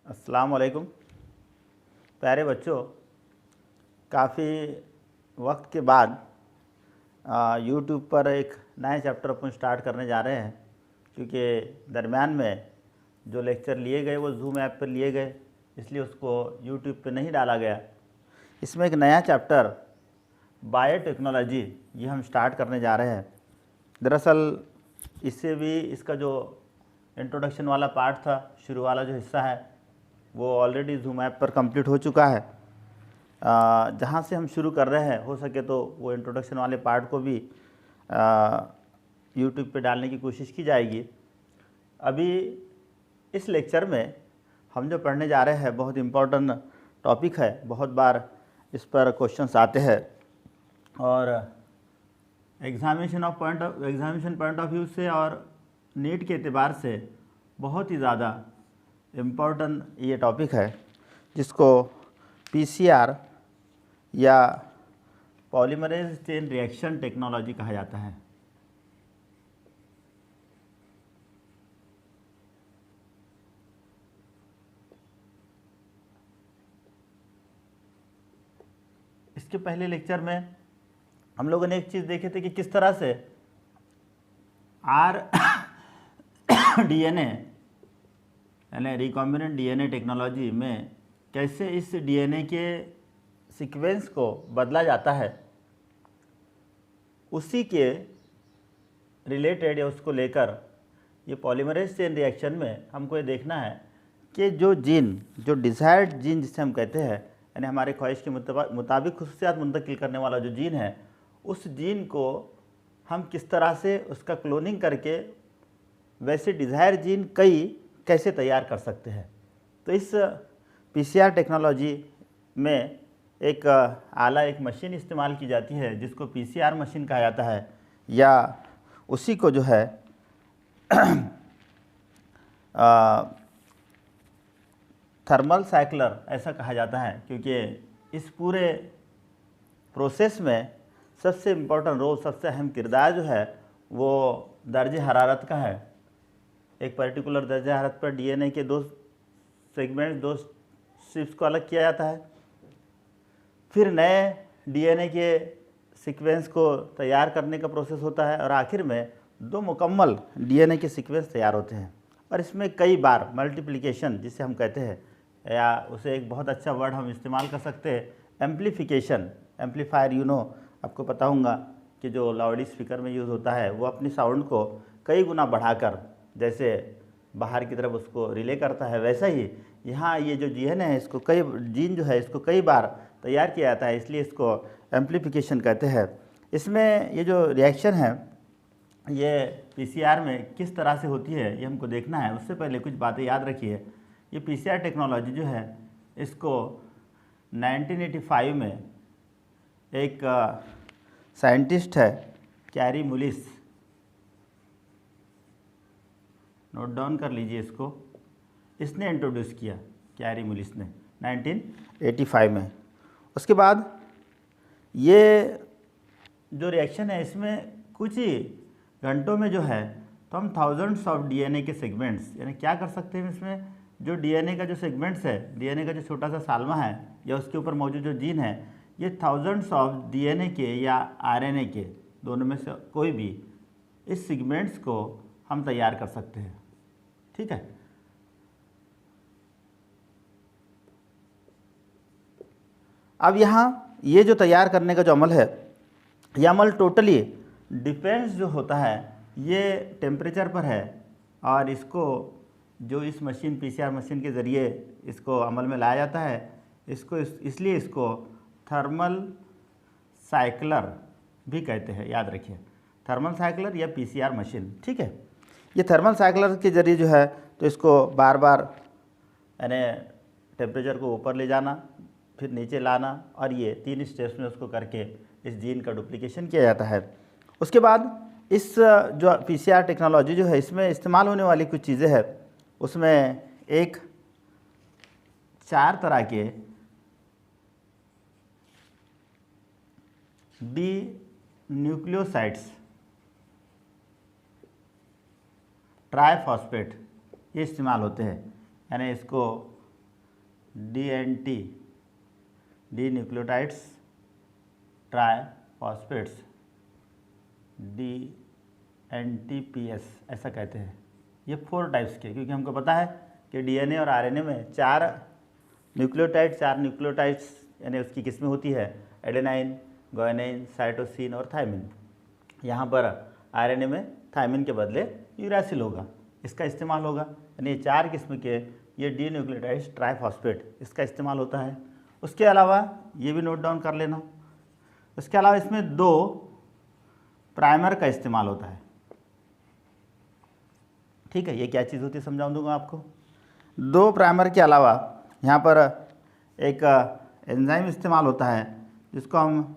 अस्सलाम वालेकुम प्यारे बच्चों। काफ़ी वक्त के बाद यूट्यूब पर एक नया चैप्टर अपन स्टार्ट करने जा रहे हैं, क्योंकि दरमियान में जो लेक्चर लिए गए वो जूम ऐप पर लिए गए, इसलिए उसको यूट्यूब पे नहीं डाला गया। इसमें एक नया चैप्टर बायोटेक्नोलॉजी ये हम स्टार्ट करने जा रहे हैं। दरअसल इससे भी इसका जो इंट्रोडक्शन वाला पार्ट था, शुरू वाला जो हिस्सा है, वो ऑलरेडी जूम ऐप पर कंप्लीट हो चुका है। जहाँ से हम शुरू कर रहे हैं, हो सके तो वो इंट्रोडक्शन वाले पार्ट को भी यूट्यूब पे डालने की कोशिश की जाएगी। अभी इस लेक्चर में हम जो पढ़ने जा रहे हैं बहुत इम्पोर्टेंट टॉपिक है, बहुत बार इस पर क्वेश्चंस आते हैं और एग्जामिनेशन पॉइंट ऑफ व्यू से और नीट के एतबार से बहुत ही ज़्यादा इम्पोर्टेंट ये टॉपिक है, जिसको पीसीआर या पॉलीमरेज चेन रिएक्शन टेक्नोलॉजी कहा जाता है। इसके पहले लेक्चर में हम लोगों ने एक चीज़ देखे थे कि किस तरह से डीएनए यानी रिकॉम्बिनेंट डीएनए टेक्नोलॉजी में कैसे इस डीएनए के सीक्वेंस को बदला जाता है, उसी के रिलेटेड या उसको लेकर ये पॉलीमरेज चेन रिएक्शन में हमको ये देखना है कि जो जीन, जो डिज़ायर्ड जीन जिसे हम कहते हैं, यानी हमारे ख्वाहिश के मुताबिक खुसूसियात मुंतकिल करने वाला जो जीन है, उस जीन को हम किस तरह से उसका क्लोनिंग करके वैसे डिज़ायर जीन कई कैसे तैयार कर सकते हैं। तो इस पीसीआर टेक्नोलॉजी में एक आला, एक मशीन इस्तेमाल की जाती है जिसको पीसीआर मशीन कहा जाता है, या उसी को जो है थर्मल साइक्लर ऐसा कहा जाता है, क्योंकि इस पूरे प्रोसेस में सबसे इम्पोर्टेंट रोल, सबसे अहम किरदार जो है वो दर्जे हरारत का है। एक पर्टिकुलर दर्जे हरारत पर डीएनए के दो सेगमेंट, दो स्ट्रिप्स को अलग किया जाता है, फिर नए डीएनए के सीक्वेंस को तैयार करने का प्रोसेस होता है और आखिर में दो मुकम्मल डीएनए के सीक्वेंस तैयार होते हैं। और इसमें कई बार मल्टीप्लिकेशन जिसे हम कहते हैं, या उसे एक बहुत अच्छा वर्ड हम इस्तेमाल कर सकते हैं, एम्प्लीफिकेशन, एम्पलीफायर। आपको पता होगा कि जो लाउड स्पीकर में यूज़ होता है वो अपनी साउंड को कई गुना बढ़ाकर जैसे बाहर की तरफ उसको रिले करता है, वैसा ही यहाँ ये जो जीन है इसको कई बार तैयार किया जाता है, इसलिए इसको एम्प्लीफिकेशन कहते हैं। इसमें ये जो रिएक्शन है ये पीसीआर में किस तरह से होती है ये हमको देखना है। उससे पहले कुछ बातें याद रखिए। ये पीसीआर टेक्नोलॉजी जो है इसको 1985 में एक साइंटिस्ट है कैरी मुलिस, नोट डाउन कर लीजिए इसको, इसने इंट्रोड्यूस किया, कैरी मुलिस ने 1985 में। उसके बाद ये जो रिएक्शन है इसमें कुछ ही घंटों में जो है तो हम थाउजेंड्स ऑफ डीएनए के सेगमेंट्स, यानी क्या कर सकते हैं इसमें, जो डीएनए का जो सेगमेंट्स है, डीएनए का जो छोटा सा साल्मा है या उसके ऊपर मौजूद जो जीन है, ये थाउजेंड्स ऑफ डीएनए के या आरएनए के, दोनों में से कोई भी इस सेगमेंट्स को हम तैयार कर सकते हैं। ठीक है। अब यहाँ ये जो तैयार करने का जो अमल है, यह अमल टोटली डिपेंड्स जो होता है ये टेम्परेचर पर है, और इसको जो इस मशीन पीसीआर मशीन के ज़रिए इसको अमल में लाया जाता है, इसलिए इसको थर्मल साइक्लर भी कहते हैं। याद रखिए, थर्मल साइक्लर या पीसीआर मशीन। ठीक है। ये थर्मल साइक्लर के ज़रिए जो है तो इसको बार बार यानी टेम्परेचर को ऊपर ले जाना, फिर नीचे लाना, और ये 3 स्टेप्स में उसको करके इस जीन का डुप्लीकेशन किया जाता है। उसके बाद इस जो पीसीआर टेक्नोलॉजी जो है इसमें इस्तेमाल होने वाली कुछ चीज़ें हैं, उसमें एक 4 तरह के डी न्यूक्लियोसाइड्स, ट्राइफॉस्फेट, ये इस्तेमाल होते हैं। यानी इसको DNT डी न्यूक्लियोटाइड्स ट्राइफॉस्फेट्स DNTPS ऐसा कहते हैं। ये 4 टाइप्स के, क्योंकि हमको पता है कि DNA और RNA में 4 न्यूक्लियोटाइड्स यानी उसकी किस्में होती है, एडेनाइन, गुआनिन, साइटोसिन और थायमिन। यहाँ पर RNA में थायमिन के बदले यूरासिल होगा, इसका इस्तेमाल होगा, यानी 4 किस्म के ये डी न्यूक्लियोटाइड्स ट्राइफॉस्फेट इसका इस्तेमाल होता है। उसके अलावा ये भी नोट डाउन कर लेना, उसके अलावा इसमें 2 प्राइमर का इस्तेमाल होता है। ठीक है, ये क्या चीज़ होती है समझाऊँ दूंगा आपको। 2 प्राइमर के अलावा यहाँ पर एक एंजाइम इस्तेमाल होता है जिसको हम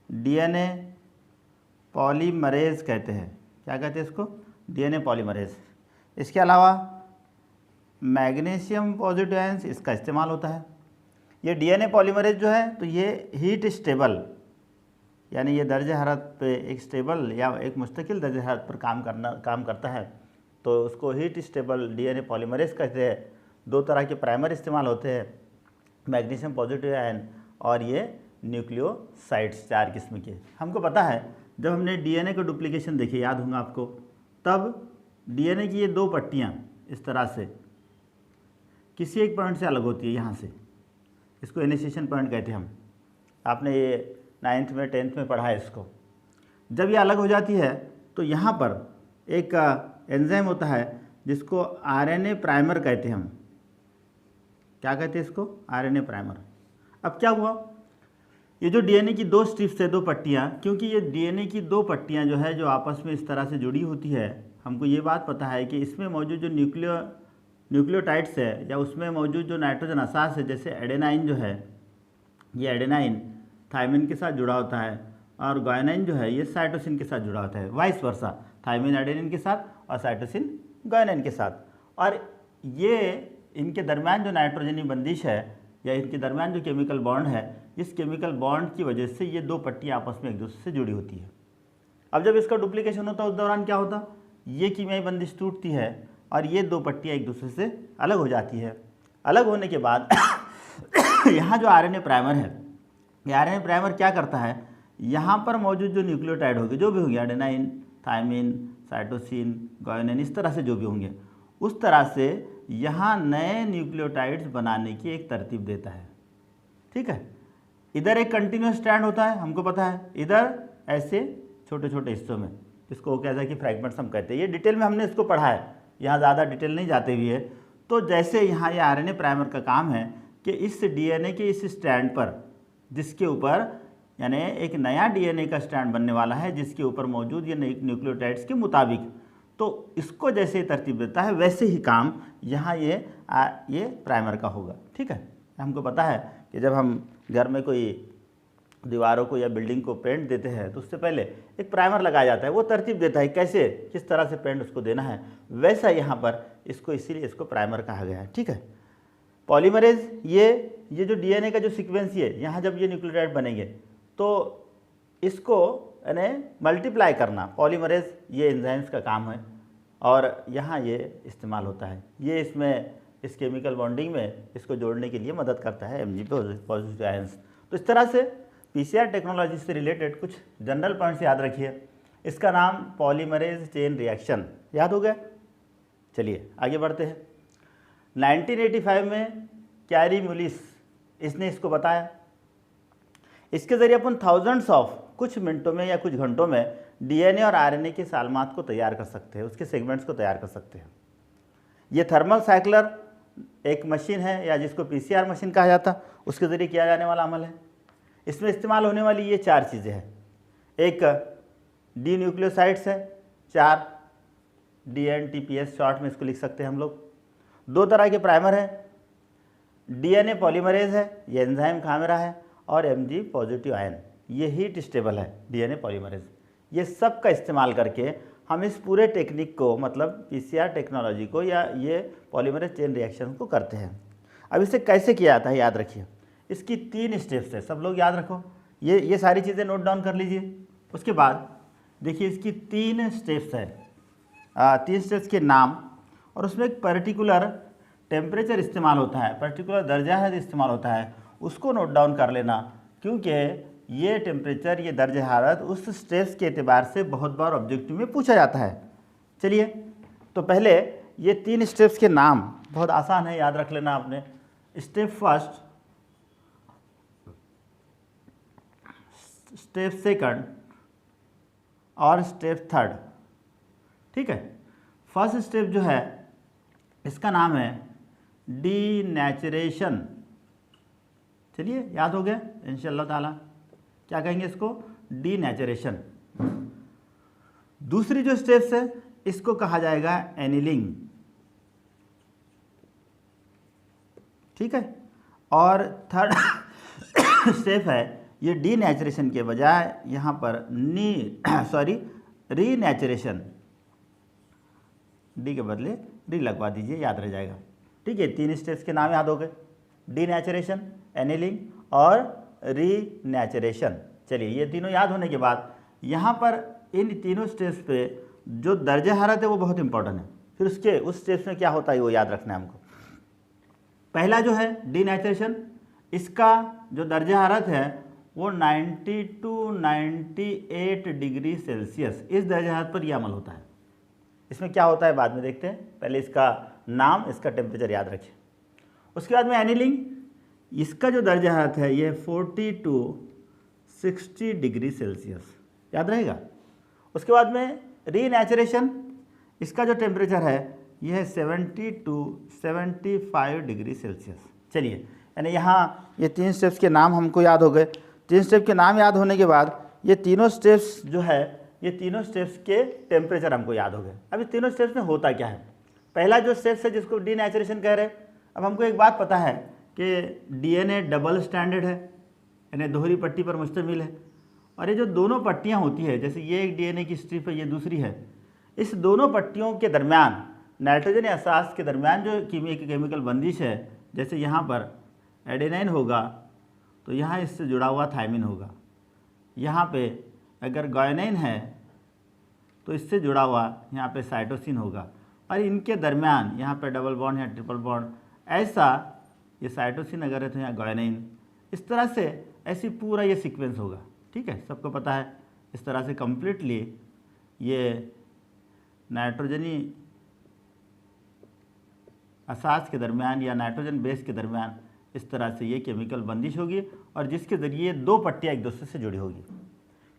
DNA पॉलीमरेज कहते हैं। क्या कहते हैं इसको? DNA polymerase. इसके अलावा मैग्नीशियम पॉजिटिव आयंस इसका इस्तेमाल होता है। ये DNA पॉलीमरेज जो है तो ये हीट स्टेबल यानी ये दर्जे हरारत पे एक स्टेबल या एक मुस्तकिल दर्जे हरारत पर काम करता है, तो उसको हीट स्टेबल DNA पॉलीमरेज कहते हैं। 2 तरह के प्राइमर इस्तेमाल होते हैं, मैग्नीशियम पॉजिटिव आयन और ये न्यूक्लियोसाइड्स 4 किस्म के। हमको पता है जब हमने DNA का डुप्लीकेशन देखे, याद होगा आपको, तब DNA की ये 2 पट्टियाँ इस तरह से किसी एक पॉइंट से अलग होती है, यहाँ से, इसको इनिशिएशन पॉइंट कहते हैं हम। आपने ये 9th में 10th में पढ़ा है इसको। जब ये अलग हो जाती है तो यहाँ पर एक एंजाइम होता है जिसको RNA प्राइमर कहते हैं हम। क्या कहते हैं इसको? RNA primer. अब क्या हुआ, ये जो DNA की 2 स्ट्रिप्स है, 2 पट्टियाँ, क्योंकि ये DNA की 2 पट्टियाँ जो है जो आपस में इस तरह से जुड़ी होती है, हमको ये बात पता है कि इसमें मौजूद जो न्यूक्लियोटाइड्स है या उसमें मौजूद जो नाइट्रोजन असास है, जैसे एडेनाइन जो है, ये एडेनाइन थायमिन के साथ जुड़ा होता है और गुआनिन जो है ये साइटोसिन के साथ जुड़ा होता है, वाइस वर्सा, थायमिन एडेनिन के साथ और साइटोसिन गुआनिन के साथ। और ये इनके दरमियान जो नाइट्रोजनी बंदिश है या इनके दरमियान जो केमिकल बॉन्ड है, इस केमिकल बॉन्ड की वजह से ये 2 पट्टियाँ आपस में एक दूसरे से जुड़ी होती है। अब जब इसका डुप्लीकेशन होता है उस दौरान क्या होता, ये कीमियाई बंदिश टूटती है और ये 2 पट्टियाँ एक दूसरे से अलग हो जाती है। अलग होने के बाद यहाँ जो RNA प्राइमर है, ये RNA प्राइमर क्या करता है, यहाँ पर मौजूद जो न्यूक्लियोटाइड होंगे, जो भी होंगे, एडेनाइन, थायमिन, साइटोसिन, गुआनिन, इस तरह से जो भी होंगे, उस तरह से यहाँ नए न्यूक्लियोटाइड्स बनाने की एक तरतीब देता है। ठीक है, इधर एक कंटिन्यूस स्ट्रैंड होता है, हमको पता है, इधर ऐसे छोटे छोटे हिस्सों में, इसको कहता है कि फ्रैगमेंट्स हम कहते हैं। ये डिटेल में हमने इसको पढ़ा है, यहाँ ज़्यादा डिटेल नहीं जाते हुए। तो जैसे यहाँ ये RNA प्राइमर का काम है कि इस DNA के इस स्ट्रैंड पर, जिसके ऊपर यानी एक नया DNA का स्ट्रैंड बनने वाला है, जिसके ऊपर मौजूद ये न्यूक्लियोटाइड्स के मुताबिक, तो इसको जैसे तरतीब देता है वैसे ही काम यहाँ ये प्राइमर का होगा। ठीक है, हमको पता है कि जब हम घर में कोई दीवारों को या बिल्डिंग को पेंट देते हैं तो उससे पहले एक प्राइमर लगाया जाता है, वो तरतीब देता है कैसे, किस तरह से पेंट उसको देना है। वैसा यहाँ पर इसको, इसीलिए इसको प्राइमर कहा गया है। ठीक है, पॉलीमरेज ये जो DNA का जो सीक्वेंस है, यहाँ जब ये न्यूक्लियोटाइड बनेंगे तो इसको यानी मल्टीप्लाई करना, पॉलीमरेज ये एंजाइम्स का काम है और यहाँ ये इस्तेमाल होता है। ये इसमें इस केमिकल बॉन्डिंग में इसको जोड़ने के लिए मदद करता है Mg पॉजिटिव आयंस। तो इस तरह से PCR टेक्नोलॉजी से रिलेटेड कुछ जनरल पॉइंट्स याद रखिए। इसका नाम पॉलीमरेज चेन रिएक्शन, याद हो गया। चलिए आगे बढ़ते हैं। 1985 में कैरी मुलिस इसने इसको बताया। इसके ज़रिए अपन थाउजेंड्स ऑफ, कुछ मिनटों में या कुछ घंटों में DNA और RNA के सालमात को तैयार कर सकते हैं, उसके सेगमेंट्स को तैयार कर सकते हैं। ये थर्मल साइक्लर एक मशीन है या जिसको PCR मशीन कहा जाता, उसके ज़रिए किया जाने वाला अमल है। इसमें इस्तेमाल होने वाली ये 4 चीज़ें हैं। एक डी न्यूक्लियोसाइड्स है, 4 DNTPS शॉर्ट में इसको लिख सकते हैं हम लोग। 2 तरह के प्राइमर हैं, DNA पॉलीमरेज है, ये एंजाइम खामेरा है, और Mg पॉजिटिव आयन, ये हीट स्टेबल है DNA पॉलीमरेज। ये सब का इस्तेमाल करके हम इस पूरे टेक्निक को, मतलब PCR टेक्नोलॉजी को या ये पॉलीमरेज चेन रिएक्शन को करते हैं। अब इसे कैसे किया जाता है याद रखिए। इसकी 3 स्टेप्स है, सब लोग याद रखो, ये सारी चीज़ें नोट डाउन कर लीजिए। उसके बाद देखिए इसकी 3 स्टेप्स है, 3 स्टेप्स के नाम, और उसमें एक पर्टिकुलर टेम्परेचर इस्तेमाल होता है, पर्टिकुलर दर्जा हरारत इस्तेमाल होता है, उसको नोट डाउन कर लेना, क्योंकि ये टेम्परेचर, ये दर्जा हरारत उस स्टेप्स के एतबार से बहुत बार ऑब्जेक्टिव में पूछा जाता है। चलिए, तो पहले ये 3 स्टेप्स के नाम बहुत आसान है, याद रख लेना आपने। स्टेप फर्स्ट, स्टेप सेकंड और स्टेप थर्ड। ठीक है, फर्स्ट स्टेप जो है इसका नाम है डीनेचरेशन। चलिए, याद हो गया इंशाअल्लाह ताला, क्या कहेंगे इसको? डीनेचरेशन। दूसरी जो स्टेप्स है इसको कहा जाएगा एनिलिंग। ठीक है, और थर्ड स्टेप है, ये डीनेचरेशन के बजाय यहाँ पर रीनेचरेशन, डी के बदले री लगवा दीजिए, याद रह जाएगा। ठीक है, 3 स्टेप्स के नाम याद हो गए, डीनेचरेशन, एनिलिंग और रीनेचरेशन। चलिए, ये तीनों याद होने के बाद यहाँ पर इन तीनों स्टेप्स पे जो दर्जा हरारत है वो बहुत इंपॉर्टेंट है। फिर उसके उस स्टेप्स में क्या होता है वो याद रखना है हमको। पहला जो है डीनेचरेशन, इसका जो दर्जा हरारत है वो 90 to 98 डिग्री सेल्सियस, इस दर्जा हरारत पर यह अमल होता है। इसमें क्या होता है बाद में देखते हैं, पहले इसका नाम, इसका टेम्परेचर याद रखें। उसके बाद में एनिलिंग, इसका जो दर्जा हरारत है ये 40 to 60 डिग्री सेल्सियस, याद रहेगा। उसके बाद में रीनेचरेशन, इसका जो टेम्परेचर है यह है 70 to 75 डिग्री सेल्सियस। चलिए, यानी यहाँ ये 3 स्टेप्स के नाम हमको याद हो गए। 3 स्टेप के नाम याद होने के बाद ये तीनों स्टेप्स जो है, ये तीनों स्टेप्स के टेम्परेचर हमको याद हो गए। अब इस तीनों स्टेप्स में होता क्या है? पहला जो स्टेप्स है जिसको डीनेचरेशन कह रहे हैं, अब हमको एक बात पता है कि डीएनए डबल स्टैंडर्ड है, यानी दोहरी पट्टी पर मुश्तमिल है। और ये जो दोनों पट्टियाँ होती है, जैसे ये एक डीएनए की स्ट्रिप है, ये दूसरी है, इस दोनों पट्टियों के दरमियान नाइट्रोजन असास के दरमियान जो केमिकल बंदिश है, जैसे यहाँ पर एडेनाइन होगा तो यहाँ इससे जुड़ा हुआ थायमिन होगा, यहाँ पे अगर गायनाइन है तो इससे जुड़ा हुआ यहाँ पे साइटोसिन होगा, और इनके दरमियान यहाँ पे डबल बॉन्ड या ट्रिपल बॉन्ड, ऐसा ये साइटोसिन अगर है तो यहाँ गायनाइन, इस तरह से ऐसी पूरा ये सीक्वेंस होगा। ठीक है, सबको पता है। इस तरह से कम्प्लीटली ये नाइट्रोजनी असास के दरमियान या नाइट्रोजन बेस के दरमियान इस तरह से ये केमिकल बंदिश होगी, और जिसके ज़रिए 2 पट्टियाँ एक दूसरे से जुड़ी होगी।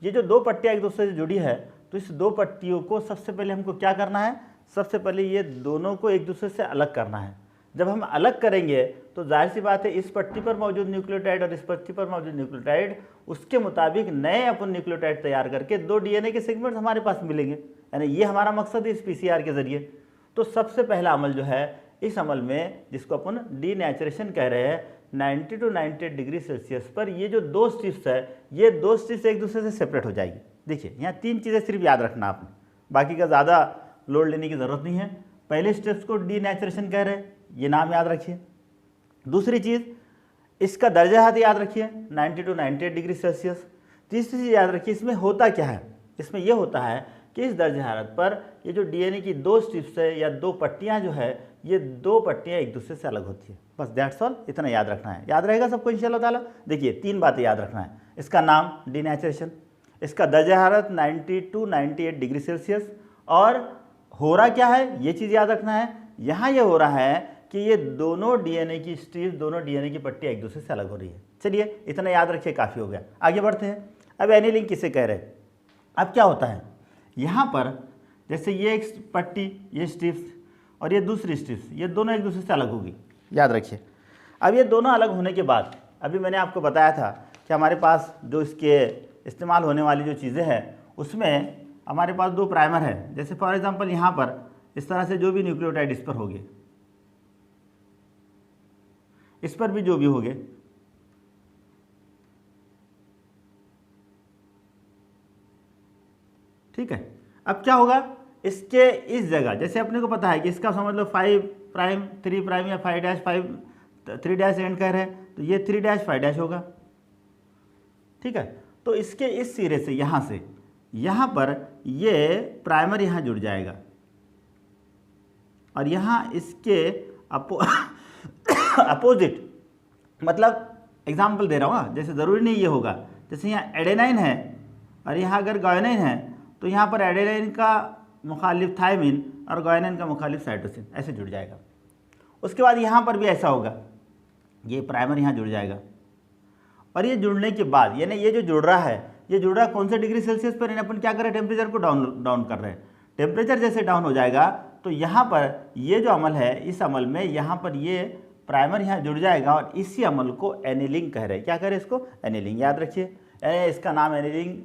ये जो 2 पट्टियाँ एक दूसरे से जुड़ी है, तो इस 2 पट्टियों को सबसे पहले हमको क्या करना है? सबसे पहले ये दोनों को एक दूसरे से अलग करना है। जब हम अलग करेंगे तो जाहिर सी बात है इस पट्टी पर मौजूद न्यूक्लियोटाइड और इस पट्टी पर मौजूद न्यूक्लियोटाइड, उसके मुताबिक नए अपन न्यूक्लियोटाइड तैयार करके 2 डीएनए के सेगमेंट्स हमारे पास मिलेंगे। यानी ये हमारा मकसद है इस पीसीआर के ज़रिए। तो सबसे पहला अमल जो है, इस अमल में जिसको अपन डीनेचरेशन कह रहे हैं, 90 to 98 डिग्री सेल्सियस पर ये जो 2 स्ट्रिप्स है, ये 2 स्ट्रिप्स एक दूसरे से सेपरेट हो जाएगी। देखिए, यहाँ 3 चीज़ें सिर्फ याद रखना आपने, बाकी का ज़्यादा लोड लेने की ज़रूरत नहीं है। पहले स्टेप्स को डीनेचरेशन कह रहे हैं, ये नाम याद रखिए। दूसरी चीज़, इसका दर्जा हरारत याद रखिए 90 to 98 डिग्री सेल्सियस। तीसरी चीज़ याद रखिए, इसमें होता क्या है? इसमें यह होता है कि इस दर्जा हरारत पर ये जो डीएनए की 2 स्ट्रिप्स है या 2 पट्टियाँ जो है, ये 2 पट्टियाँ एक दूसरे से अलग होती है। बस दैट्स ऑल, इतना याद रखना है। याद रहेगा सबको इंशाअल्लाह ताला। देखिए, 3 बातें याद रखना है। इसका नाम डीनेचरेशन, इसका दर्जा हरारत 90 to 98 डिग्री सेल्सियस, और हो रहा क्या है ये चीज़ याद रखना है। यहाँ ये हो रहा है कि ये दोनों डीएनए की स्ट्रिप्स, दोनों डीएनए की पट्टियाँ एक दूसरे से अलग हो रही है। चलिए, इतना याद रखिए, काफ़ी हो गया। आगे बढ़ते हैं। अब एनिलिंग किसे कह रहे हैं? अब क्या होता है यहाँ पर, जैसे ये एक पट्टी, ये स्ट्रिप्स और ये दूसरी स्ट्रिप्स, ये दोनों एक दूसरे से अलग होगी, याद रखिए। अब ये दोनों अलग होने के बाद, अभी मैंने आपको बताया था कि हमारे पास जो इसके इस्तेमाल होने वाली जो चीज़ें हैं, उसमें हमारे पास 2 प्राइमर है। जैसे फॉर एग्जांपल यहाँ पर इस तरह से जो भी न्यूक्लियोटाइड इस पर होंगे, इस पर भी जो भी होंगे, ठीक है। अब क्या होगा, इसके इस जगह, जैसे अपने को पता है कि इसका समझ लो 5 प्राइम 3 प्राइम या 5 डैश 5 3 डैश एंड कह रहे हैं, तो ये 3 डैश 5 डैश होगा। ठीक है, तो इसके इस सिरे से यहाँ से यहाँ पर ये प्राइमर यहाँ जुड़ जाएगा, और यहाँ इसके अपोजिट, मतलब एग्जाम्पल दे रहा हूँ हाँ, जैसे ज़रूरी नहीं ये होगा, जैसे यहाँ एडेनाइन है और यहाँ अगर गायनाइन है तो यहाँ पर एडेनाइन का मुखालिफ थायमिन और गायनाइन का मुखालिफ साइटोसिन, ऐसे जुड़ जाएगा। उसके बाद यहाँ पर भी ऐसा होगा, ये प्राइमर यहाँ जुड़ जाएगा और ये जुड़ने के बाद यानी ये जो जुड़ रहा है, ये जुड़ रहा है कौन से डिग्री सेल्सियस पर, यानी अपन क्या कर रहे हैं, टेम्परेचर को डाउन कर रहे हैं। टेम्परेचर जैसे डाउन हो जाएगा तो यहाँ पर ये जो अमल है, इस अमल में यहाँ पर ये प्राइमर यहाँ जुड़ जाएगा और इसी अमल को एनीलिंग कह रहे हैं। क्या कह रहे हैं इसको, एनीलिंग। याद रखिए इसका नाम एनीलिंग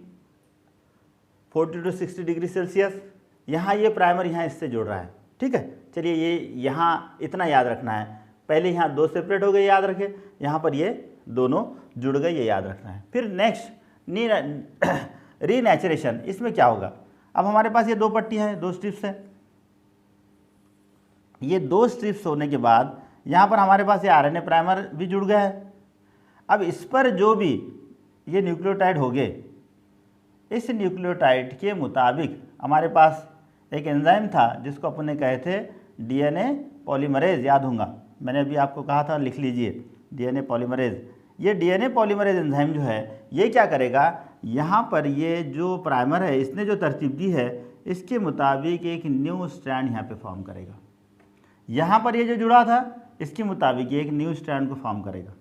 40 to 60 डिग्री सेल्सियस। यहाँ ये प्राइमर यहाँ इससे जुड़ रहा है, ठीक है। चलिए ये यहाँ इतना याद रखना है, पहले यहाँ दो सेपरेट हो गए, याद रखें, यहाँ पर ये दोनों जुड़ गए, ये याद रखना है। फिर नेक्स्ट रीनेचुरेशन, इसमें क्या होगा, अब हमारे पास ये दो पट्टियाँ हैं, दो स्ट्रिप्स हैं। ये दो स्ट्रिप्स होने के बाद यहाँ पर हमारे पास ये आरएनए प्राइमर भी जुड़ गया है। अब इस पर जो भी ये न्यूक्लियोटाइड हो गए, इस न्यूक्लियोटाइड के मुताबिक हमारे पास एक एंजाइम था जिसको अपन ने कहे थे डीएनए पॉलीमरेज, याद होगा, मैंने अभी आपको कहा था, लिख लीजिए डीएनए पॉलीमरेज। ये डीएनए पॉलीमरेज एंजाइम जो है ये क्या करेगा, यहाँ पर ये जो प्राइमर है इसने जो तरतीब दी है इसके मुताबिक एक न्यू स्ट्रैंड यहाँ पे फॉर्म करेगा। यहाँ पर ये जो जुड़ा था इसके मुताबिक ये एक न्यू स्ट्रैंड को फॉर्म करेगा।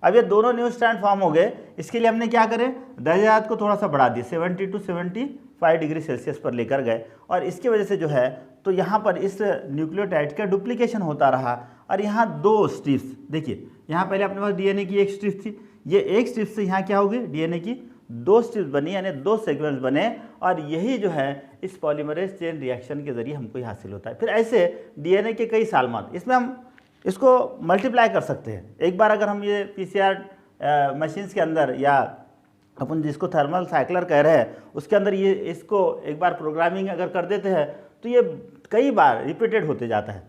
अब ये दोनों न्यू स्ट्रैंड फॉर्म हो गए, इसके लिए हमने क्या करे, दर्जात को थोड़ा सा बढ़ा दिया, 70 to 75 डिग्री सेल्सियस पर लेकर गए और इसकी वजह से जो है तो यहाँ पर इस न्यूक्लियोटाइड का डुप्लीकेशन होता रहा और यहाँ दो स्ट्रिप्स, देखिए यहाँ पहले अपने पास डीएनए की एक स्ट्रिप थी, ये एक स्ट्रिप से यहाँ क्या होगी, डीएनए की दो स्ट्रिप्स बनी, यानी दो सेगमेंट्स बने और यही जो है इस पॉलीमरेज चेन रिएक्शन के जरिए हमको हासिल होता है। फिर ऐसे डीएनए के कई सालमात, इसमें हम इसको मल्टीप्लाई कर सकते हैं। एक बार अगर हम ये पीसीआर मशीन्स के अंदर या अपन जिसको थर्मल साइक्लर कह रहे हैं उसके अंदर ये इसको एक बार प्रोग्रामिंग अगर कर देते हैं तो ये कई बार रिपीटेड होते जाता है।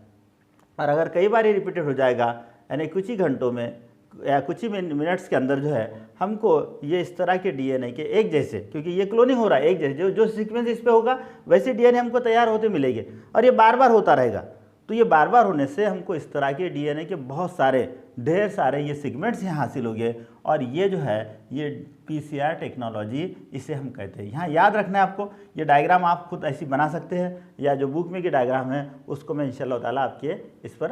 और अगर कई बार ये रिपीटेड हो जाएगा यानी कुछ ही घंटों में या कुछ ही मिनट्स के अंदर जो है हमको ये इस तरह के डीएनए के एक जैसे, क्योंकि ये क्लोनिंग हो रहा है, एक जैसे जो सीक्वेंस इस पे होगा वैसे डीएनए हमको तैयार होते मिलेंगे और ये बार बार होता रहेगा। तो ये बार बार होने से हमको इस तरह के डीएनए के बहुत सारे ढेर सारे ये सेगमेंट्स यहाँ हासिल हो गए और ये जो है ये पीसीआर टेक्नोलॉजी इसे हम कहते हैं। यहाँ याद रखना है आपको, ये डायग्राम आप खुद ऐसी बना सकते हैं या जो बुक में की डायग्राम है उसको मैं इंशाल्लाह ताला आपके इस पर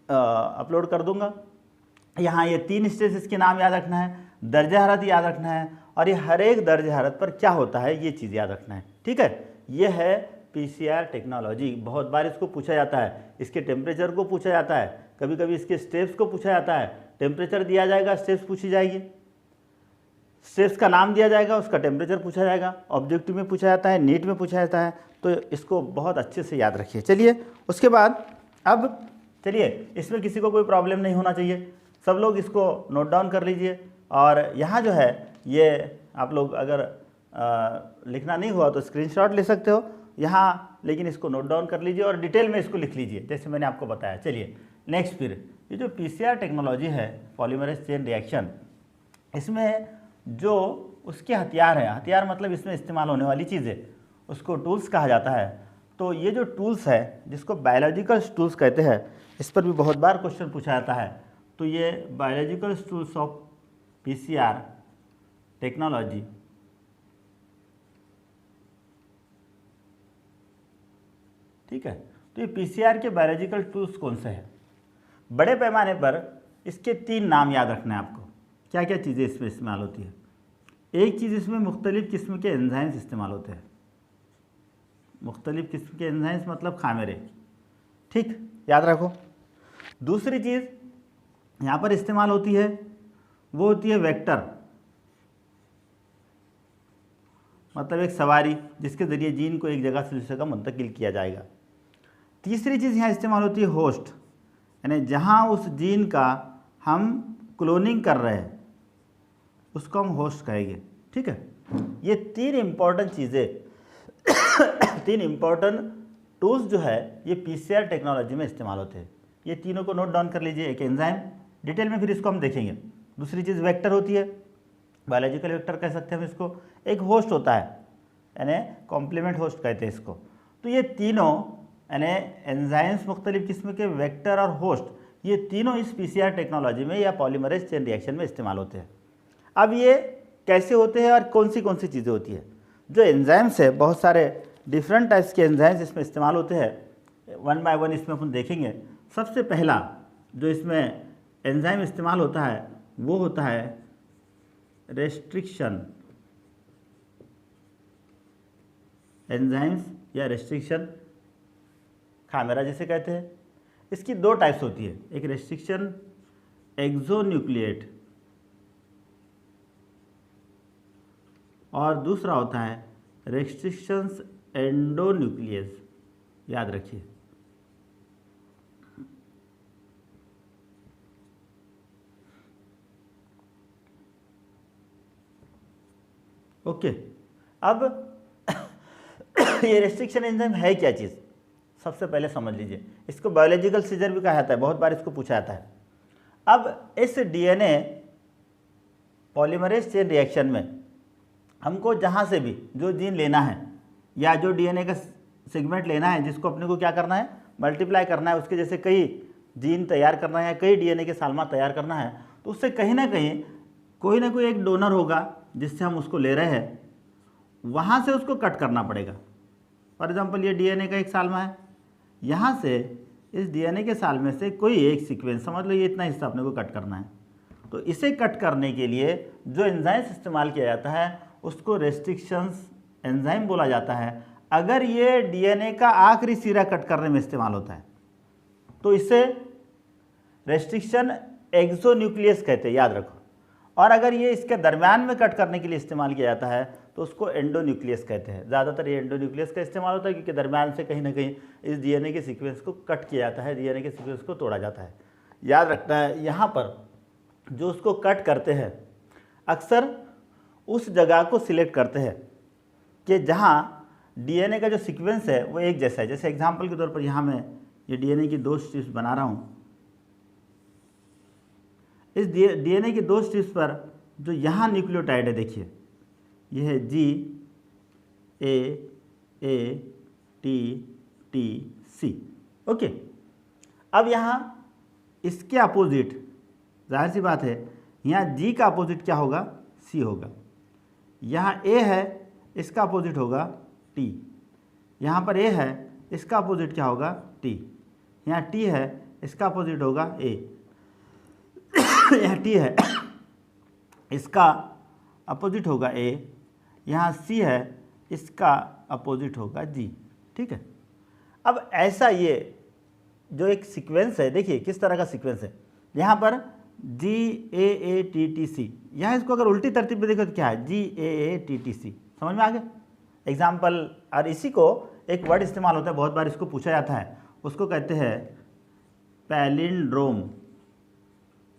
अपलोड कर दूंगा। यहाँ ये 3 स्टेजेस के नाम याद रखना है, दर्जा हरारत याद रखना है और ये हर एक दर्जा हरारत पर क्या होता है ये चीज़ याद रखना है, ठीक है। ये है पीसीआर टेक्नोलॉजी। बहुत बार इसको पूछा जाता है, इसके टेम्परेचर को पूछा जाता है, कभी कभी इसके स्टेप्स को पूछा जाता है। टेम्परेचर दिया जाएगा, स्टेप्स पूछी जाएगी, स्टेप्स का नाम दिया जाएगा, उसका टेम्परेचर पूछा जाएगा, ऑब्जेक्टिव में पूछा जाता है, नीट में पूछा जाता है। तो इसको बहुत अच्छे से याद रखिए। चलिए उसके बाद अब चलिए इसमें किसी को कोई प्रॉब्लम नहीं होना चाहिए, सब लोग इसको नोट डाउन कर लीजिए। और यहाँ जो है ये आप लोग अगर लिखना नहीं हुआ तो स्क्रीनशॉट ले सकते हो यहाँ, लेकिन इसको नोट डाउन कर लीजिए और डिटेल में इसको लिख लीजिए जैसे मैंने आपको बताया। चलिए नेक्स्ट, फिर ये जो पीसीआर टेक्नोलॉजी है पॉलीमरेज चेन रिएक्शन, इसमें जो उसके हथियार है, हथियार मतलब इसमें इस्तेमाल होने वाली चीज़ें, उसको टूल्स कहा जाता है। तो ये जो टूल्स है जिसको बायोलॉजिकल टूल्स कहते हैं, इस पर भी बहुत बार क्वेश्चन पूछा जाता है। तो ये biological tools of PCR technology, ठीक है। तो ये पीसीआर के बायोलॉजिकल टूल्स कौन से हैं? बड़े पैमाने पर इसके 3 नाम याद रखना है आपको। क्या क्या चीज़ें इसमें इस्तेमाल होती है? एक चीज़, इसमें मुख्तलिफ़ किस्म के एंजाइम्स इस्तेमाल होते हैं। मुख्तलिफ़ किस्म के एंजाइम्स मतलब खामेरे, ठीक, याद रखो। दूसरी चीज़ यहाँ पर इस्तेमाल होती है वो होती है वेक्टर, मतलब एक सवारी जिसके ज़रिए जीन को एक जगह से दूसरी जगह मुंतकिल किया जाएगा। तीसरी चीज़ यहाँ इस्तेमाल होती है होस्ट, यानी जहाँ उस जीन का हम क्लोनिंग कर रहे हैं उसको हम होस्ट कहेंगे, ठीक है। ये 3 इम्पॉर्टेंट चीज़ें 3 इम्पॉर्टेंट टूल्स जो है ये पीसीआर टेक्नोलॉजी में इस्तेमाल होते हैं। ये तीनों को नोट डाउन कर लीजिए। एक एंजाइम, डिटेल में फिर इसको हम देखेंगे। दूसरी चीज़ वेक्टर होती है, बायोलॉजिकल वेक्टर कह सकते हैं हम इसको। एक होस्ट होता है यानी कॉम्प्लीमेंट होस्ट कहते हैं इसको। तो ये तीनों यानी एंजाइम्स मुख्तलिफ किस्म के वेक्टर और होस्ट, ये तीनों इस पीसीआर टेक्नोलॉजी में या पॉलीमरेज चेन रिएक्शन में इस्तेमाल होते हैं। अब ये कैसे होते हैं और कौन सी चीज़ें होती है? जो एंजाइम्स है, बहुत सारे डिफरेंट टाइप्स के एंजाइम्स इसमें इस्तेमाल होते हैं। वन बाय वन इसमें अपन देखेंगे। सबसे पहला जो इसमें एंजाइम इस्तेमाल होता है वो होता है रेस्ट्रिक्शन एंजाइम्स या रेस्ट्रिक्शन खामेरा जिसे कहते हैं। इसकी दो टाइप्स होती है, एक रेस्ट्रिक्शन एक्सोन्यूक्लिएट और दूसरा होता है रेस्ट्रिक्शंस एंडोन्यूक्लियस। याद रखिए। ओके, अब ये रेस्ट्रिक्शन एंजाइम है क्या चीज़, सबसे पहले समझ लीजिए। इसको बायोलॉजिकल सीजर भी कहा जाता है, बहुत बार इसको पूछा जाता है। अब इस डीएनए पॉलीमरेज चेन रिएक्शन में हमको जहाँ से भी जो जीन लेना है या जो डीएनए का सेगमेंट लेना है, जिसको अपने को क्या करना है, मल्टीप्लाई करना है, उसके जैसे कई जीन तैयार करना है, कई डीएनए के सालमा तैयार करना है, तो उससे कहीं ना कहीं कोई ना कोई एक डोनर होगा जिससे हम उसको ले रहे हैं, वहाँ से उसको कट करना पड़ेगा। फॉर एग्जांपल ये डीएनए का एक सालमा है, यहाँ से इस डीएनए के सालमे से कोई एक सीक्वेंस, समझ लो ये इतना हिस्सा अपने को कट करना है। तो इसे कट करने के लिए जो एंजाइम इस्तेमाल किया जाता है उसको रेस्ट्रिक्शंस एंजाइम बोला जाता है। अगर ये डीएनए का आखिरी सिरा कट करने में इस्तेमाल होता है तो इसे रेस्ट्रिक्शन एक्सोन्यूक्लियस कहते हैं, याद रखो। और अगर ये इसके दरमियान में कट करने के लिए इस्तेमाल किया जाता है तो उसको एंडोन्यूक्लियस कहते हैं। ज़्यादातर ये एंडोन्यूक्लियस का इस्तेमाल होता है क्योंकि दरमियान से कहीं ना कहीं इस डीएनए के सीक्वेंस को कट किया जाता है, डीएनए के सीक्वेंस को तोड़ा जाता है। याद रखना है, यहाँ पर जो उसको कट करते हैं अक्सर उस जगह को सिलेक्ट करते हैं कि जहाँ डीएनए का जो सीक्वेंस है वो एक जैसा है। जैसे एग्जांपल के तौर पर यहाँ मैं ये डीएनए की दो स्ट्रिप्स बना रहा हूँ। इस डीएनए की दो स्ट्रिप्स पर जो यहाँ न्यूक्लियोटाइड है, देखिए ये है G A A T T C। Okay, अब यहाँ इसके अपोजिट, जाहिर सी बात है, यहाँ G का अपोजिट क्या होगा, C होगा। यहाँ A है, इसका अपोजिट होगा T। यहाँ पर A है, इसका अपोजिट क्या होगा, T। यहाँ T है, इसका अपोजिट होगा A। यहाँ T है, इसका अपोजिट होगा A। यहाँ C है, इसका अपोजिट होगा G। ठीक है। अब ऐसा ये जो एक सीक्वेंस है, देखिए किस तरह का सीक्वेंस है। यहाँ पर G A A T T C, यहाँ इसको अगर उल्टी तरतीब में देखो तो क्या है, G A A T T C। समझ में आ गया एग्जाम्पल। और इसी को एक वर्ड इस्तेमाल होता है, बहुत बार इसको पूछा जाता है, उसको कहते हैं पैलिंड्रोम।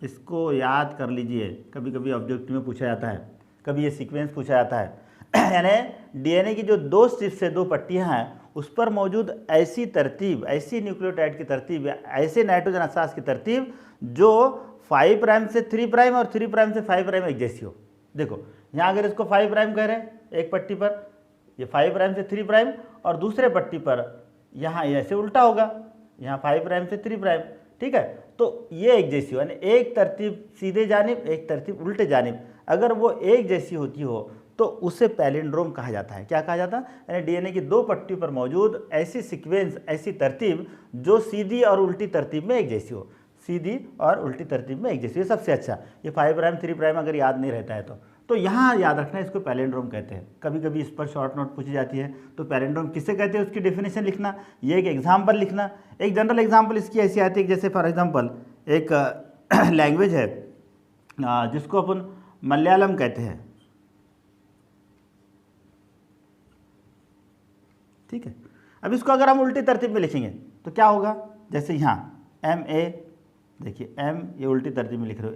इसको याद कर लीजिए, कभी कभी ऑब्जेक्टिव में पूछा जाता है, कभी ये सीक्वेंस पूछा जाता है। यानी डीएनए की जो दो स्ट्रिप्स से दो पट्टियां हैं उस पर मौजूद ऐसी तरतीब, ऐसी न्यूक्लियोटाइड की तरतीब, ऐसे नाइट्रोजन असास की तरतीब जो 5 प्राइम से 3 प्राइम और 3 प्राइम से 5 प्राइम एक जैसी हो। देखो यहाँ अगर इसको 5 प्राइम कह रहे हैं एक पट्टी पर, ये 5 प्राइम से 3 प्राइम, और दूसरे पट्टी पर यहाँ ऐसे उल्टा होगा, यहाँ 5 प्राइम से 3 प्राइम। ठीक है, तो ये एक जैसी हो, यानी एक तरतीब सीधे जानिब, एक तरतीब उल्टे जानिब, अगर वो एक जैसी होती हो तो उसे पैलिंड्रोम कहा जाता है। क्या कहा जाता है, यानी डीएनए की दो पट्टी पर मौजूद ऐसी सीक्वेंस, ऐसी तरतीब जो सीधी और उल्टी तरतीब में एक जैसी हो, सीधी और उल्टी तरतीब में एक जैसी हो। सबसे अच्छा ये 5 प्राइम 3 प्राइम अगर याद नहीं रहता है तो यहाँ याद रखना है, इसको पैलिंड्रोम कहते हैं। कभी कभी इस पर शॉर्ट नोट पूछी जाती है, तो पैलिंड्रोम किसे कहते हैं उसकी डेफिनेशन लिखना, ये एक एग्जाम्पल लिखना। एक जनरल एग्जाम्पल इसकी ऐसी आती है, जैसे फॉर एग्जाम्पल एक लैंग्वेज है जिसको अपन मलयालम कहते हैं। ठीक है, अब इसको अगर हम उल्टी तरतीब में लिखेंगे तो क्या होगा, जैसे यहाँ MA, देखिए M ये उल्टी तरतीब में लिख रहे हो,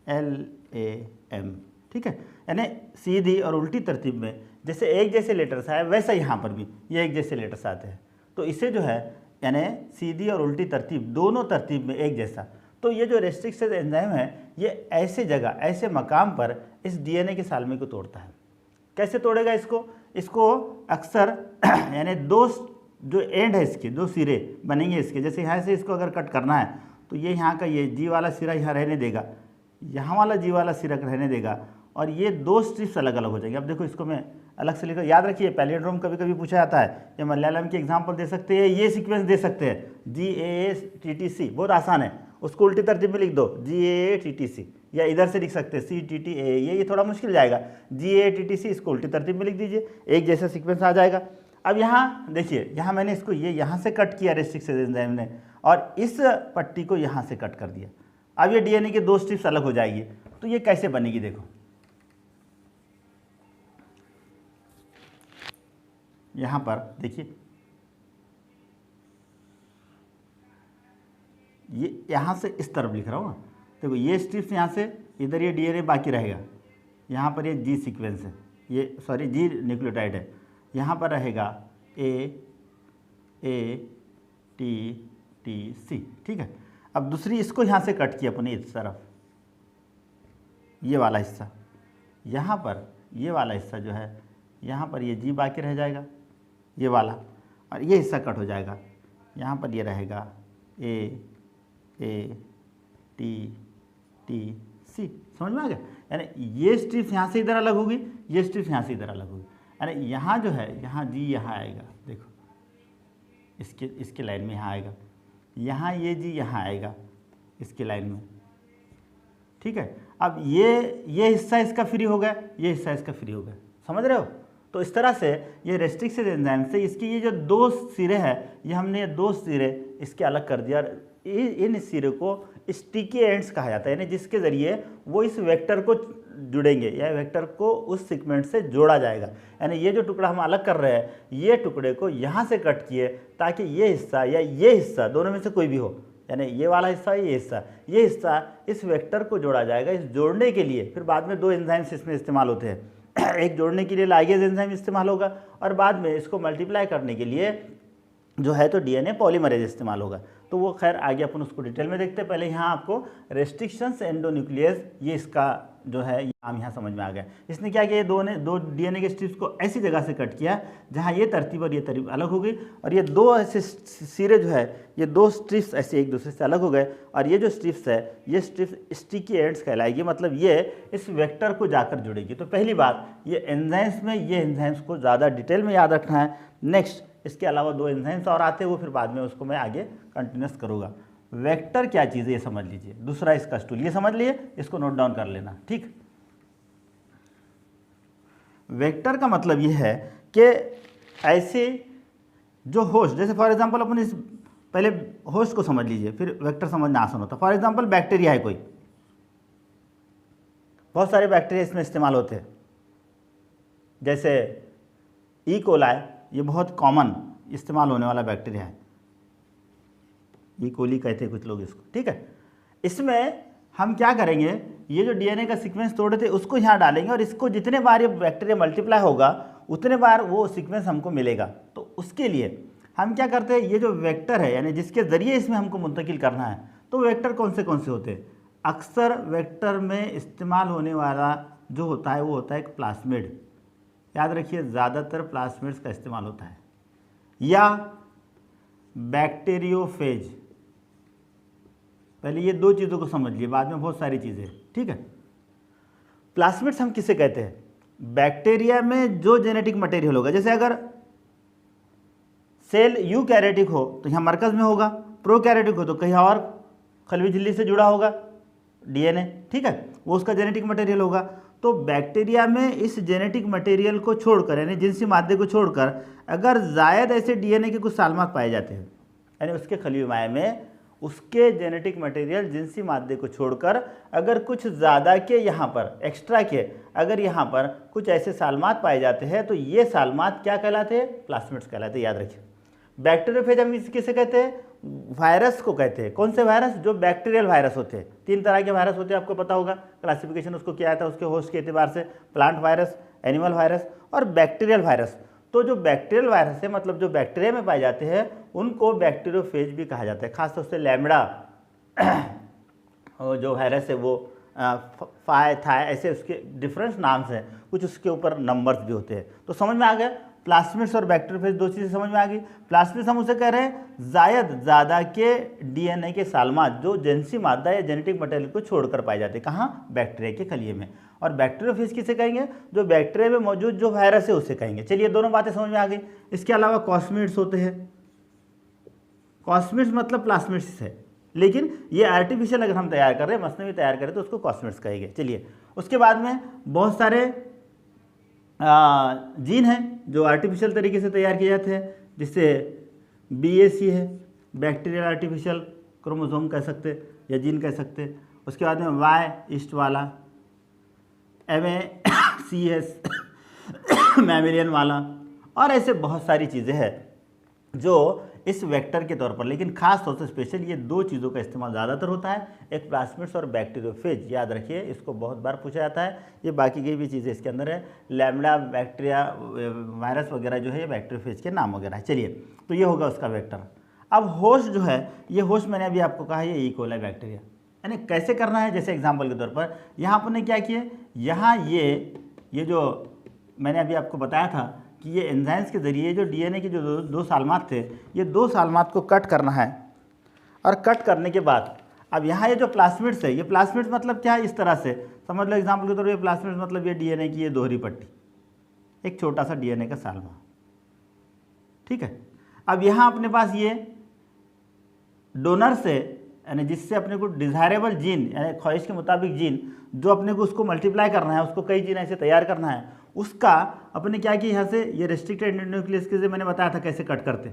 ALAYALAM। ठीक है, यानी सीधी और उल्टी तरतीब में जैसे एक जैसे लेटर्स आए वैसा यहाँ पर भी ये एक जैसे लेटर्स आते हैं। तो इसे जो है यानी सीधी और उल्टी तरतीब दोनों तरतीब में एक जैसा। तो ये जो रेस्ट्रिक्शन एंजाइम है ये ऐसे जगह, ऐसे मकाम पर इस डीएनए के सालमे को तोड़ता है। कैसे तोड़ेगा इसको अक्सर यानी दो जो एंड है इसके, दो सिरे बनेंगे इसके, जैसे यहाँ से इसको अगर कट करना है तो ये यहाँ का ये जी वाला सिरा यहाँ रहने देगा, यहाँ वाला जी वाला सिरा रहने देगा, और ये दो स्ट्रिप्स अलग अलग हो जाएंगे। अब देखो इसको मैं अलग से लिखा, याद रखिए पैलिंड्रोम कभी कभी पूछा जाता है, या मलयालम की एग्जाम्पल दे सकते हैं, ये सीक्वेंस दे सकते हैं GAATTC, बहुत आसान है, उसको उल्टी तरतीब में लिख दो GAATTC, या इधर से लिख सकते हैं CTTA, ये थोड़ा मुश्किल जाएगा, GAATTC इसको उल्टी तरतीब में लिख दीजिए, एक जैसा सीक्वेंस आ जाएगा। अब यहाँ देखिए, यहाँ मैंने इसको ये यहाँ से कट किया रेस्ट्रिक्टेड एंजाइम ने, और इस पट्टी को यहाँ से कट कर दिया। अब ये DNA के दो स्ट्रिप्स अलग हो जाएगी, तो ये कैसे बनेगी देखो, यहाँ पर देखिए, ये यहाँ से इस तरफ लिख रहा हूँ ना, देखो ये स्ट्रिप्स यहाँ से इधर, ये DNA बाकी रहेगा, यहाँ पर ये G सीक्वेंस है, ये सॉरी G न्यूक्लियोटाइड है, यहाँ पर रहेगा AATTC, ठीक है। अब दूसरी इसको यहाँ से कट किया अपने इस तरफ, ये वाला हिस्सा, यहाँ पर ये वाला हिस्सा जो है, यहाँ पर ये G बाकी रह जाएगा, ये वाला, और ये हिस्सा कट हो जाएगा, यहाँ पर ये रहेगा AATTC, समझ में आ गया। यानी ये स्ट्रिप्स यहाँ से इधर अलग होगी, ये स्ट्रिप्स यहाँ से इधर अलग होगी, यानी यहाँ जो है, यहाँ G यहाँ आएगा, देखो इसके लाइन में यहाँ आएगा, यहाँ ये G यहाँ आएगा इसके लाइन में, ठीक है। अब ये हिस्सा इसका फ्री हो गया, ये हिस्सा इसका फ्री हो गया, समझ रहे हो। तो इस तरह से ये रेस्ट्रिक्टेड एंजाइम से इसकी ये जो दो सिरे हैं, ये हमने ये दो सिरे इसके अलग कर दिया, इन सिरे को स्टिकी एंड्स कहा जाता है, यानी जिसके ज़रिए वो इस वेक्टर को जुड़ेंगे या वेक्टर को उस सीक्वेंस से जोड़ा जाएगा। यानी ये जो टुकड़ा हम अलग कर रहे हैं, ये टुकड़े को यहाँ से कट किए ताकि ये हिस्सा या ये हिस्सा दोनों में से कोई भी हो, यानी ये वाला हिस्सा ये हिस्सा इस वेक्टर को जोड़ा जाएगा। इस जोड़ने के लिए फिर बाद में दो एंजाइम्स इसमें इस्तेमाल होते हैं, एक जोड़ने के लिए लाइगेज एंजाइम इस्तेमाल होगा, और बाद में इसको मल्टीप्लाई करने के लिए जो है तो DNA पॉलीमरेज इस्तेमाल होगा। तो वो खैर आगे अपन उसको डिटेल में देखते हैं, पहले यहाँ आपको रेस्ट्रिक्शंस एंडोन्यूक्लियस, ये इसका जो है नाम यहाँ समझ में आ गया। इसने क्या किया, दो DNA के स्ट्रिप्स को ऐसी जगह से कट किया जहाँ ये तरतीब और ये तरतीब अलग हो गई, और ये दो ऐसे सिरे जो है, ये दो स्ट्रिप्स ऐसे एक दूसरे से अलग हो गए, और ये जो स्ट्रिप्स है, ये स्ट्रिप्स स्टिकी एंड्स कहलाएगी, मतलब ये इस वेक्टर को जाकर जुड़ेगी। तो पहली बात, ये एंजाइम्स में ये एंजाइम्स को ज़्यादा डिटेल में याद रखना है। नेक्स्ट, इसके अलावा दो एंजाइम्स और आते हैं, वो फिर बाद में उसको मैं आगे कंटिन्यूस करूँगा। वेक्टर क्या चीज़ है ये समझ लीजिए, दूसरा इसका स्टूल ये समझ लिए, इसको नोट डाउन कर लेना, ठीक। वेक्टर का मतलब ये है कि ऐसे जो होस्ट, जैसे फॉर एग्जांपल अपन इस पहले होस्ट को समझ लीजिए, फिर वेक्टर समझना आसान होता है। फॉर एग्जांपल बैक्टीरिया है कोई, बहुत सारे बैक्टीरिया इसमें इस्तेमाल होते हैं, जैसे ई कोलाई, ये बहुत कॉमन इस्तेमाल होने वाला बैक्टीरिया है, ई कोली कहते हैं कुछ लोग इसको, ठीक है। इसमें हम क्या करेंगे, ये जो DNA का सीक्वेंस तोड़े थे उसको यहाँ डालेंगे, और इसको जितने बार ये बैक्टीरिया मल्टीप्लाई होगा उतने बार वो सीक्वेंस हमको मिलेगा। तो उसके लिए हम क्या करते हैं, ये जो वेक्टर है यानी जिसके ज़रिए इसमें हमको मुंतकिल करना है, तो वेक्टर कौन से होते हैं। अक्सर वेक्टर में इस्तेमाल होने वाला जो होता है वो होता है एक प्लास्मिड, याद रखिए ज़्यादातर प्लास्मिड्स का इस्तेमाल होता है, या बैक्टीरियोफेज। पहले ये दो चीज़ों को समझ लिए, बाद में बहुत सारी चीज़ें, ठीक है। प्लास्मिड्स हम किसे कहते हैं, बैक्टीरिया में जो जेनेटिक मटेरियल होगा, जैसे अगर सेल यूकैरियोटिक हो तो यहाँ मरकज़ में होगा, प्रोकैरियोटिक हो तो कहीं और खलवी झिल्ली से जुड़ा होगा DNA, ठीक है, वो उसका जेनेटिक मटेरियल होगा। तो बैक्टीरिया में इस जेनेटिक मटेरियल को छोड़कर यानी जिनसी मादे को छोड़कर अगर जायद ऐसे DNA के कुछ सालमात पाए जाते हैं, यानी उसके खलीवी माए में उसके जेनेटिक मटेरियल जिनसी मादे को छोड़कर अगर कुछ ज़्यादा के यहाँ पर एक्स्ट्रा के अगर यहाँ पर कुछ ऐसे सालमात पाए जाते हैं, तो ये सालमात क्या कहलाते हैं, प्लास्मिड्स कहलाते हैं, याद रखिए। बैक्टीरियोफेज हम किसे कहते हैं, वायरस को कहते हैं। कौन से वायरस, जो बैक्टीरियल वायरस होते हैं। तीन तरह के वायरस होते हैं, आपको पता होगा, क्लासिफिकेशन उसको किया था उसके होस्ट के एतबार से, प्लांट वायरस, एनिमल वायरस और बैक्टीरियल वायरस। तो जो बैक्टीरियल वायरस है, मतलब जो बैक्टीरिया में पाए जाते हैं, उनको बैक्टीरियोफेज भी कहा जाता है। खासतौर से लैम्बडा जो वायरस है वो फाय थाय ऐसे उसके डिफरेंट नाम्स हैं, कुछ उसके ऊपर नंबर्स भी होते हैं। तो समझ में आ गया प्लास्मिड्स और बैक्टीरियोफेज, दो चीज़ें समझ में आ गई। प्लास्मिड्स हम उसे कह रहे हैं जायद ज़्यादा के डीएनए के सालमात जो जिनसी मादा या जेनेटिक मटेरियल को छोड़कर पाए जाते हैं, कहाँ, बैक्टीरिया के खलिए में। और बैक्टीरियोफेज किसे कहेंगे, जो बैक्टीरिया में मौजूद जो वायरस है उसे कहेंगे। चलिए दोनों बातें समझ में आ गई। इसके अलावा कॉस्मिड्स होते हैं, कॉस्मिड्स मतलब प्लास्मिड्स है, लेकिन ये आर्टिफिशियल अगर हम तैयार कर रहे हैं, मसनवी तैयार करें तो उसको कॉस्मिड्स कहेंगे। चलिए उसके बाद में बहुत सारे जीन हैं जो आर्टिफिशियल तरीके से तैयार किए जाते हैं, जिससे BAC है, बैक्टीरियल आर्टिफिशियल क्रोमोसोम कह सकते या जीन कह सकते। उसके बाद में Y ईस्ट वाला, MACS मैमिलियन वाला, और ऐसे बहुत सारी चीज़ें हैं जो इस वेक्टर के तौर पर, लेकिन खास तौर से स्पेशल ये दो चीज़ों का इस्तेमाल ज़्यादातर होता है, एक प्लास्मिड्स और बैक्टीरियोफेज। याद रखिए, इसको बहुत बार पूछा जाता है। ये बाकी की भी चीज़ें इसके अंदर है, लैम्बडा, बैक्टीरिया, वायरस वगैरह जो है ये बैक्टीरियोफेज के नाम वगैरह है। चलिए तो ये होगा उसका वेक्टर। अब होस्ट जो है, ये होस्ट मैंने अभी आपको कहा ये इकोलाई बैक्टीरिया, यानी कैसे करना है। जैसे एग्जाम्पल के तौर पर यहाँ आपने क्या किया, यहाँ ये जो मैंने अभी आपको बताया था कि ये एंजाइम्स के ज़रिए जो डीएनए के जो दो सालमात थे, ये दो सालमात को कट करना है। और कट करने के बाद अब यहाँ ये जो प्लास्मिड्स है, ये प्लास्मिड्स मतलब क्या है, इस तरह से समझ लो एग्जाम्पल के तौर पर, ये प्लास्मिड्स मतलब ये डीएनए की ये दोहरी पट्टी, एक छोटा सा डीएनए का सालमा, ठीक है। अब यहाँ अपने पास ये डोनर से, यानी जिससे अपने को डिज़ायरेबल जीन, यानी ख्वाहिश के मुताबिक जीन जो अपने को उसको मल्टीप्लाई करना है, उसको कई जीन ऐसे तैयार करना है, उसका अपने क्या किया, यहाँ से ये रेस्ट्रिक्टेड एंडोन्यूक्लियस के मैंने बताया था कैसे कट करते,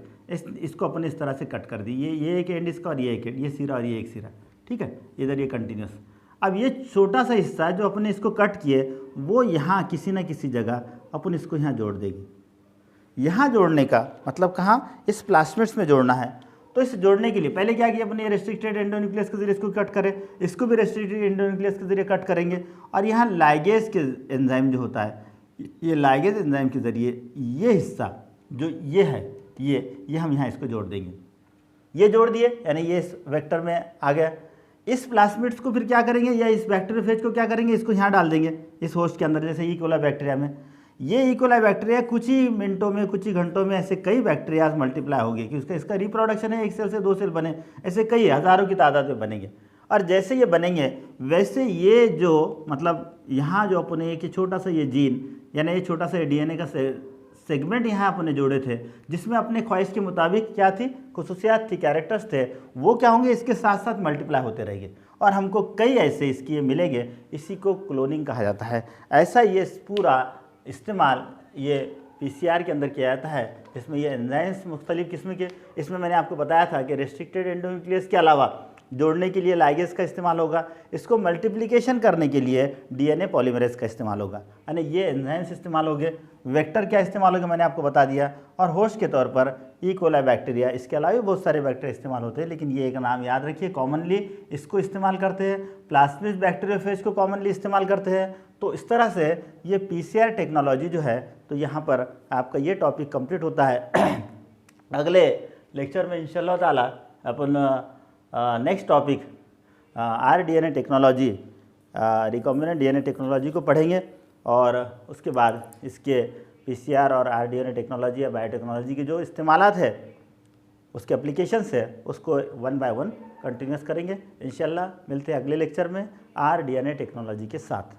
इसको अपने इस तरह से कट कर दी। ये एक एंड इसका और ये एक एंड, ये सिरा और ये एक सिरा, ठीक है, इधर ये कंटिन्यूस। अब ये छोटा सा हिस्सा जो अपने इसको कट किए, वो यहाँ किसी न किसी जगह अपन इसको यहाँ जोड़ देगी। यहाँ जोड़ने का मतलब कहाँ, इस प्लास्मिड्स में जोड़ना है। तो इस जोड़ने के लिए पहले क्या किया अपने, रेस्ट्रिक्टेड एंडोन्यूक्लियस के जरिए इसको कट करें, इसको भी रेस्ट्रिक्टेड एंडोन्यूक्लियस के जरिए कट करेंगे। और यहाँ लाइगेज के एंजाइम जो होता है, ये लाइगेज एंजाइम के जरिए ये हिस्सा जो ये है, ये हम यहाँ इसको जोड़ देंगे। ये जोड़ दिए, यानी ये इस वेक्टर में आ गया। इस प्लास्मिड्स को फिर क्या करेंगे, या इस बैक्टीरियोफेज को क्या करेंगे, इसको यहाँ डाल देंगे इस होस्ट के अंदर। जैसे इकोलाई बैक्टीरिया में, ये इकोलाई बैक्टीरिया कुछ ही मिनटों में, कुछ ही घंटों में ऐसे कई बैक्टीरियाज मल्टीप्लाई होगी कि उसका इसका रिप्रोडक्शन है, एक सेल से दो सेल बने, ऐसे कई हज़ारों की तादाद में बनेंगे। और जैसे ये बनेंगे वैसे ये जो मतलब यहाँ जो अपने एक छोटा सा ये जीन, यानी ये छोटा सा डीएनए का सेगमेंट यहाँ अपने जोड़े थे, जिसमें अपने ख्वाहिश के मुताबिक क्या थी, खुसूसियात थी, कैरेक्टर्स थे, वो क्या होंगे, इसके साथ साथ मल्टीप्लाई होते रहेंगे और हमको कई ऐसे इसकी मिलेंगे। इसी को क्लोनिंग कहा जाता है। ऐसा ये पूरा इस्तेमाल ये PCR के अंदर किया जाता है, जिसमें ये एंजाइम्स मुख्तलिफ किस्म के, इसमें मैंने आपको बताया था कि रेस्ट्रिक्टेड एंडोन्यूक्लियस के अलावा जोड़ने के लिए लाइगेज का इस्तेमाल होगा, इसको मल्टीप्लिकेशन करने के लिए डीएनए पॉलीमरेज का इस्तेमाल होगा, यानी ये एंजाइम्स इस्तेमाल हो गए। वेक्टर क्या इस्तेमाल होगा मैंने आपको बता दिया, और होस्ट के तौर पर इकोलाई बैक्टीरिया। इसके अलावा भी बहुत सारे बैक्टीरिया इस्तेमाल होते हैं, लेकिन ये एक नाम याद रखिए, कॉमनली इसको इस्तेमाल करते हैं। प्लास्मिड्स बैक्टीरियोफेज को कॉमनली इस्तेमाल करते हैं। तो इस तरह से ये PCR टेक्नोलॉजी जो है, तो यहाँ पर आपका ये टॉपिक कंप्लीट होता है। अगले लेक्चर में इंशाल्लाह ताला अपन next topic rDNA technology, recombinant DNA technology को पढ़ेंगे, और उसके बाद इसके PCR और rDNA टेक्नोलॉजी या बायोटेक्नोलॉजी के जो इस्तेमालात है, उसके एप्लीकेशंस है, उसको 1 बाय 1 कंटिन्यूस करेंगे। इंशाल्लाह मिलते हैं अगले लेक्चर में rDNA टेक्नोलॉजी के साथ।